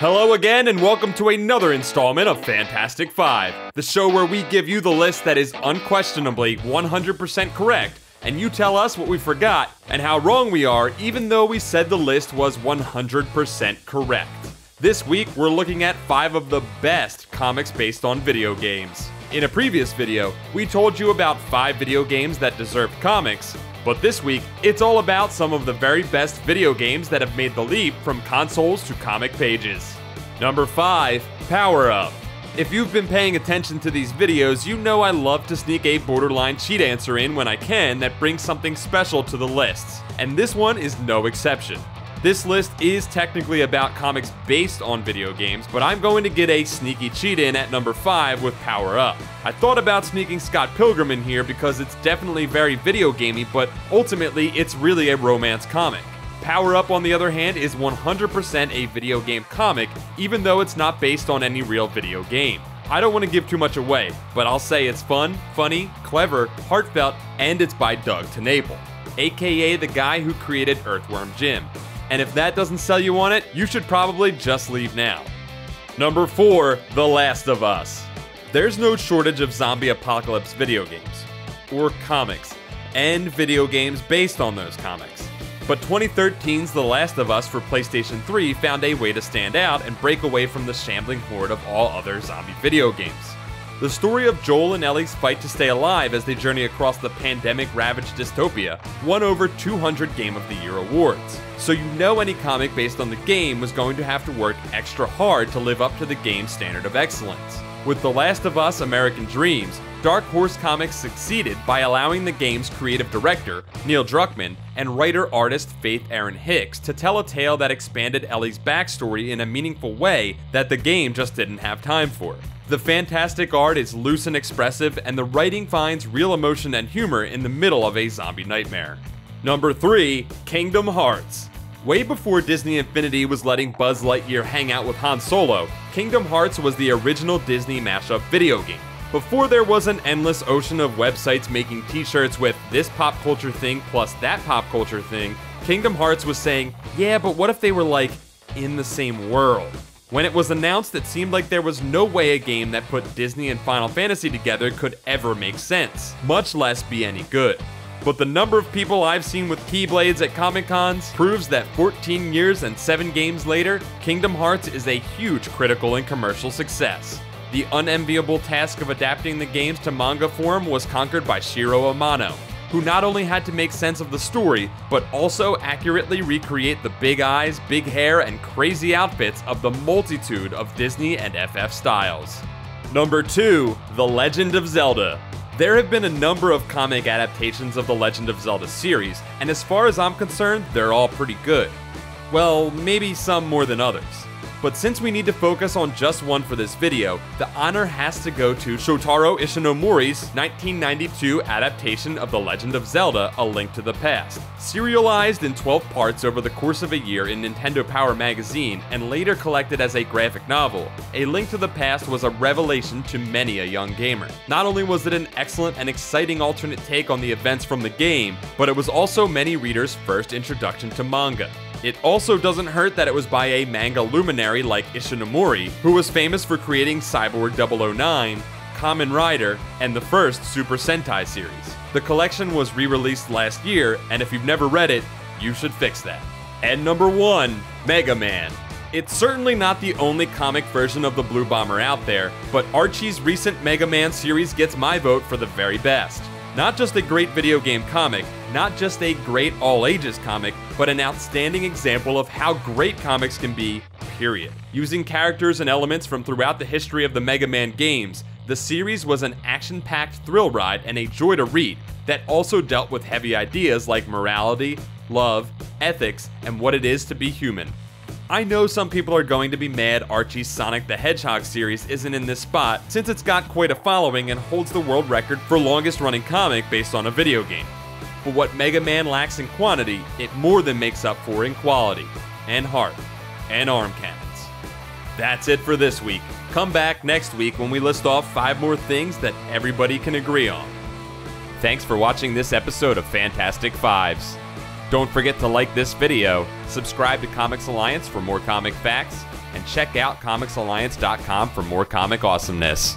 Hello again, and welcome to another installment of Fantastic Five, the show where we give you the list that is unquestionably 100% correct, and you tell us what we forgot and how wrong we are, even though we said the list was 100% correct. This week, we're looking at 5 of the best comics based on video games. In a previous video, we told you about 5 video games that deserved comics, but this week, it's all about some of the very best video games that have made the leap from consoles to comic pages. Number 5, Power Up. If you've been paying attention to these videos, you know I love to sneak a borderline cheat answer in when I can that brings something special to the lists, and this one is no exception. This list is technically about comics based on video games, but I'm going to get a sneaky cheat in at number 5 with Power Up. I thought about sneaking Scott Pilgrim in here because it's definitely very video gamey, but ultimately it's really a romance comic. Power Up, on the other hand, is 100% a video game comic, even though it's not based on any real video game. I don't want to give too much away, but I'll say it's fun, funny, clever, heartfelt, and it's by Doug TenNapel, aka the guy who created Earthworm Jim. And if that doesn't sell you on it, you should probably just leave now. Number 4, The Last of Us. There's no shortage of zombie apocalypse video games, or comics, and video games based on those comics. But 2013's The Last of Us for PlayStation 3 found a way to stand out and break away from the shambling horde of all other zombie video games. The story of Joel and Ellie's fight to stay alive as they journey across the pandemic-ravaged dystopia won over 200 Game of the Year awards. So you know any comic based on the game was going to have to work extra hard to live up to the game's standard of excellence. With The Last of Us American Dreams, Dark Horse Comics succeeded by allowing the game's creative director, Neil Druckmann, and writer-artist Faith Erin Hicks to tell a tale that expanded Ellie's backstory in a meaningful way that the game just didn't have time for. The fantastic art is loose and expressive, and the writing finds real emotion and humor in the middle of a zombie nightmare. Number 3, Kingdom Hearts. Way before Disney Infinity was letting Buzz Lightyear hang out with Han Solo, Kingdom Hearts was the original Disney mashup video game. Before there was an endless ocean of websites making t-shirts with this pop culture thing plus that pop culture thing, Kingdom Hearts was saying, yeah, but what if they were like, in the same world? When it was announced, it seemed like there was no way a game that put Disney and Final Fantasy together could ever make sense, much less be any good. But the number of people I've seen with Keyblades at Comic-Cons proves that 14 years and 7 games later, Kingdom Hearts is a huge critical and commercial success. The unenviable task of adapting the games to manga form was conquered by Shiro Amano, who not only had to make sense of the story, but also accurately recreate the big eyes, big hair, and crazy outfits of the multitude of Disney and FF styles. Number 2, The Legend of Zelda. There have been a number of comic adaptations of the Legend of Zelda series, and as far as I'm concerned, they're all pretty good. Well, maybe some more than others. But since we need to focus on just one for this video, the honor has to go to Shotaro Ishinomori's 1992 adaptation of The Legend of Zelda: A Link to the Past. Serialized in 12 parts over the course of a year in Nintendo Power magazine and later collected as a graphic novel, A Link to the Past was a revelation to many a young gamer. Not only was it an excellent and exciting alternate take on the events from the game, but it was also many readers' first introduction to manga. It also doesn't hurt that it was by a manga luminary like Ishinomori, who was famous for creating Cyborg 009, Kamen Rider, and the first Super Sentai series. The collection was re-released last year, and if you've never read it, you should fix that. And number 1, Mega Man. It's certainly not the only comic version of the Blue Bomber out there, but Archie's recent Mega Man series gets my vote for the very best. Not just a great video game comic, not just a great all-ages comic, but an outstanding example of how great comics can be, period. Using characters and elements from throughout the history of the Mega Man games, the series was an action-packed thrill ride and a joy to read that also dealt with heavy ideas like morality, love, ethics, and what it is to be human. I know some people are going to be mad Archie's Sonic the Hedgehog series isn't in this spot since it's got quite a following and holds the world record for longest running comic based on a video game. But what Mega Man lacks in quantity, it more than makes up for in quality, and heart, and arm cannons. That's it for this week. Come back next week when we list off 5 more things that everybody can agree on. Thanks for watching this episode of Fantastic Fives. Don't forget to like this video, subscribe to Comics Alliance for more comic facts, and check out comicsalliance.com for more comic awesomeness.